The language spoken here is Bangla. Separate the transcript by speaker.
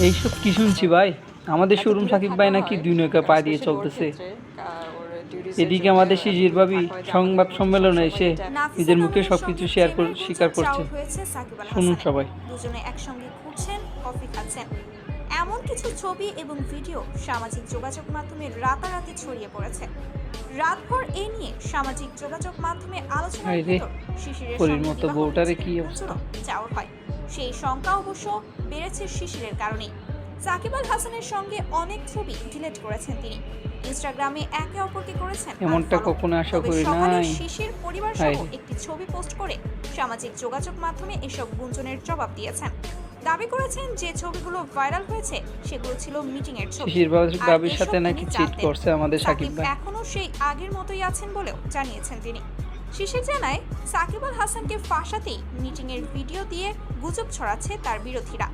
Speaker 1: এইসব কি শুনছি ভাই? আমাদের শোরুম সাকিব ভাই নাকি দুই নৌকা পা দিয়ে চলতেছে। এদিকে আমাদের শিশির ভাবি সংবাদ সম্মেলনে এসে
Speaker 2: নাফিসা
Speaker 1: নিজের মুখে
Speaker 2: তামিমের
Speaker 1: সবকিছু
Speaker 2: সঙ্গে
Speaker 1: শেয়ার
Speaker 2: প্রেমের
Speaker 1: স্বীকার
Speaker 2: গুঞ্জন
Speaker 1: করছে।
Speaker 2: চাউর হয়েছে সাকিব আল
Speaker 1: শুনুন
Speaker 2: হাসানের।
Speaker 1: সবাই।
Speaker 2: দুজনে একসঙ্গে ঘুরছেন, কফি খাচ্ছেন। এমন কিছু ছবি এবং ভিডিও সামাজিক যোগাযোগ মাধ্যমে রাতারাতি ছড়িয়ে পড়েছে। রাতভর এ নিয়ে সামাজিক যোগাযোগ মাধ্যমে আলোচনার
Speaker 1: হায় রে,
Speaker 2: ভেতর শিশিরের
Speaker 1: পরীর
Speaker 2: সঙ্গে
Speaker 1: মতো
Speaker 2: বিবাহ
Speaker 1: বউটারে কি
Speaker 2: বিচ্ছেদের
Speaker 1: অবস্থা।
Speaker 2: গুঞ্জনও চাউর হয়। সেই শঙ্কা অবশ্য বেড়েছে শিশিরের কারণেই। সাকিব আল হাসানের সঙ্গে অনেক ছবি ডিলিট করেছেন তিনি। ইনস্টাগ্রামে একে অপরকে করেছেন
Speaker 1: এমনটা
Speaker 2: আনফলো।
Speaker 1: কখনো আশা
Speaker 2: তবে
Speaker 1: করি
Speaker 2: সকালে
Speaker 1: নাই।
Speaker 2: শিশির পরিবার
Speaker 1: হায়
Speaker 2: সহ
Speaker 1: রে,
Speaker 2: একটি ছবি পোস্ট করে সামাজিক যোগাযোগ মাধ্যমে এসব গুঞ্জনের জবাব দিয়েছেন। দাবি করেছেন যে ছবিগুলো ভাইরাল হয়েছে সেগুলো ছিল মিটিং এর ছবি।
Speaker 1: শিশির
Speaker 2: আর
Speaker 1: ভাবির
Speaker 2: এসব
Speaker 1: সাথে
Speaker 2: তিনি
Speaker 1: নাকি চিট
Speaker 2: জানতেন।
Speaker 1: করছে আমাদের সাকিব
Speaker 2: সাকিব
Speaker 1: ভাই।
Speaker 2: এখনো সেই আগের মতোই আছেন বলেও জানিয়েছেন তিনি। শিশির জানায় সাকিব আল হাসানকে ফাঁসাতেই মিটিং এর ভিডিও দিয়ে গুজব ছড়াচ্ছে তার বিরোধীরা।